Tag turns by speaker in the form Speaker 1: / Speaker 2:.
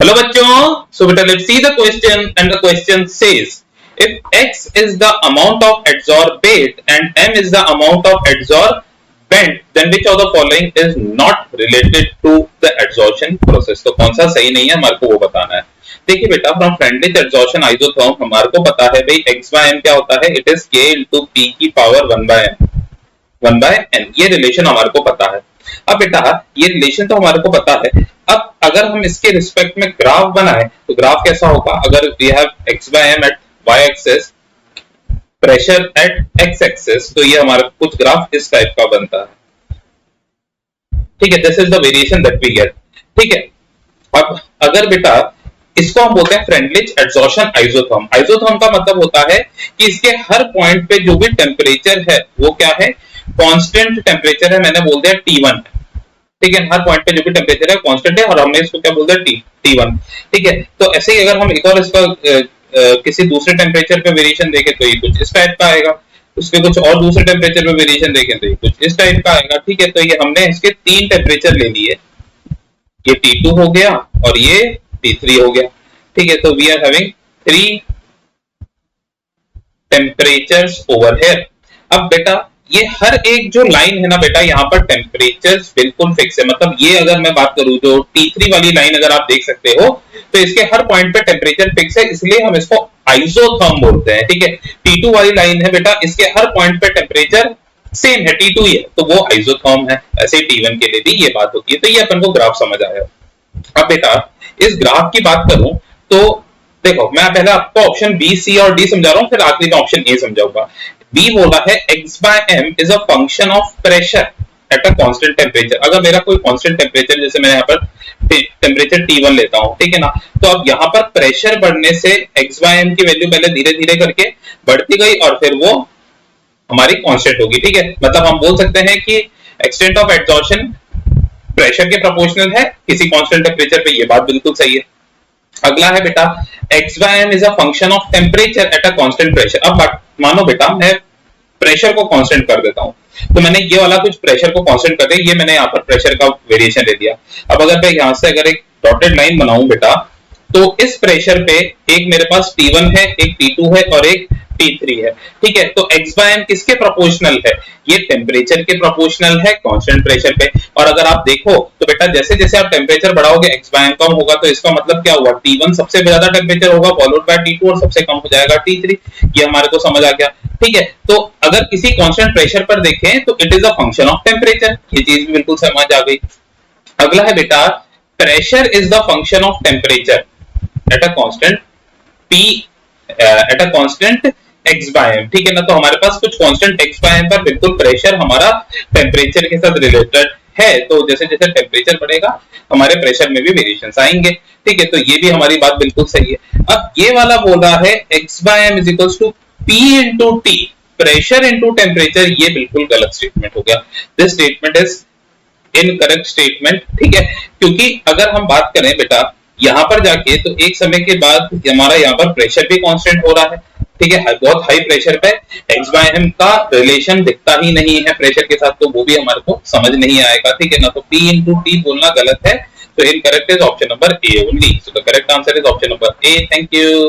Speaker 1: Hello बच्चों, सो बेटा let's see the question and the question says if x is the amount of adsorbate and m is the amount of adsorbent then which of the following is not related to the adsorption process। तो कौन सा सही नहीं है हमारे को वो बताना है। देखिए बेटा फ्रॉम फ्रेंडलिच एडसॉर्प्शन आइसोथर्म हमारे को पता है भाई x by m क्या होता है, it is k into p की पावर 1 by n ये रिलेशन हमारे को पता है। अब बेटा ये रिलेशन तो हमारे को पता है, अब अगर हम इसके रिस्पेक्ट में ग्राफ बनाए तो ग्राफ कैसा होगा, अगर we have x by m at y axis pressure at x axis तो ये हमारा कुछ ग्राफ इस टाइप का बनता है। ठीक है, this is the variation that we get. ठीक है, अब अगर बेटा इसको हम बोलते हैं फ्रेंडलिच एडसॉर्प्शन आइसोथर्म। आइसोथर्म का मतलब होता है कि इसके हर पॉइंट पे जो भी टेम्परेचर है वो क्या है, कांस्टेंट टेम्परेचर है, मैंने बोल दिया T1। ठीक है, हर पॉइंट पे जो भी टेम्परेचर है कांस्टेंट है और हमने इसको क्या बोल दिया T1। ठीक है, तो ऐसे ही अगर हम एक और इसका किसी दूसरे टेम्परेचर पे वेरिएशन देखें तो ये कुछ इस टाइप का आएगा, उसके कुछ और दूसरे टेम्परेचर पे वेरिएशन देखें तो ये कुछ इस टाइप का आएगा। ठीक है, तो ये हमने इसके 3 टेम्परेचर ले लिए, ये T2 हो गया और ये T3 हो गया। ठीक है, तो we are having 3 temperatures over here. अब बेटा ये हर एक जो लाइन है ना बेटा, यहाँ पर टेम्परेचर बिल्कुल फिक्स है, मतलब ये अगर मैं बात करूं जो T3 वाली लाइन अगर आप देख सकते हो तो इसके हर पॉइंट पे टेम्परेचर फिक्स है, इसलिए हम इसको आइसोथर्म बोलते हैं। ठीक है, T2 वाली लाइन है बेटा, इसके हर पॉइंट पे टेम्परेचर सेम है, T2 ही है, तो वो आइसोथर्म है। ऐसे T1 के लिए भी ये बात होती है, तो ये अपन को ग्राफ समझ आया। अब बेटा इस ग्राफ की बात करूं तो देखो मैं पहले आपको ऑप्शन बी, सी और डी समझा रहा हूं, फिर आखिरी में ऑप्शन ए समझाऊंगा। बी बोला है x by m is a function of pressure at a constant temperature। अगर मेरा कोई कांस्टेंट टेम्परेचर, जैसे मैं यहाँ पर टेम्परेचर T1 लेता हूँ, ठीक है ना, तो अब यहाँ पर प्रेशर बढ़ने से x by m की वैल्यू पहले धीरे धीरे करके बढ़ती गई और फिर वो हमारी कांस्टेंट होगी। ठीक है, मतलब हम बोल सकते हैं कि एक्सटेंट ऑफ एडसॉर्प्शन प्रेशर के प्रोपोर्शनल है किसी कांस्टेंट टेम्परेचर पे, ये बात बिल्कुल सही है। अगला है बेटा x by m is a function of temperature at a constant pressure। अब मानो बेटा मैं प्रेशर को कांस्टेंट कर देता हूं, तो मैंने ये वाला कुछ प्रेशर को कांस्टेंट कर दिया, ये मैंने यहाँ पर प्रेशर का वेरिएशन ले दिया। अब अगर मैं यहाँ से अगर एक डॉटेड लाइन बनाऊं बेटा, तो इस प्रेशर पे एक मेरे पास T1 है, एक T2 है और एक T3 है। ठीक है, तो x by m किसके प्रोपोर्शनल है, ये टेम्परेचर के प्रोपोर्शनल है कांस्टेंट प्रेशर पे। और अगर आप देखो तो बेटा जैसे जैसे आप टेम्परेचर बढ़ाओगे x by m कम होगा, तो इसका मतलब क्या हुआ, T1 सबसे ज्यादा टेम्परेचर होगा फॉलोड बाय T2 और सबसे कम हो जाएगा T3। ये हमारे को समझ आ गया। ठीक है, तो अगर किसी कांस्टेंट प्रेशर पर देखें तो it is a function of temperature, ये चीज भी बिल्कुल समझ आ गई। अगला है बेटा pressure is the function of temperature at a constant P at a constant x by m। ठीक है ना, तो हमारे पास कुछ कांस्टेंट x by m पर बिल्कुल प्रेशर हमारा टेम्परेचर के साथ रिलेटेड है, तो जैसे जैसे टेम्परेचर बढ़ेगा हमारे प्रेशर में भी वेरिएशंस आएंगे। ठीक है, तो ये भी हमारी बात बिल्कुल सही है। अब ये वाला बोल रहा है x by m is equals to P into T, pressure into temperature, ये बिल्कुल गलत स्टेटमेंट हो गया। This statement is incorrect statement. ठीक है, क्योंकि अगर हम बात करें बेटा यहाँ पर जाके तो एक समय के बाद हमारा यहाँ पर प्रेशर भी कांस्टेंट हो रहा है। ठीक है, बहुत हाई प्रेशर पे x by m का रिलेशन दिखता ही नहीं है प्रेशर के साथ, तो वो भी हमारे को समझ नहीं आएगा। ठीक है ना, तो P into T बोलना गलत है, तो incorrect is option number A only. So the correct answer is option number A. Thank you.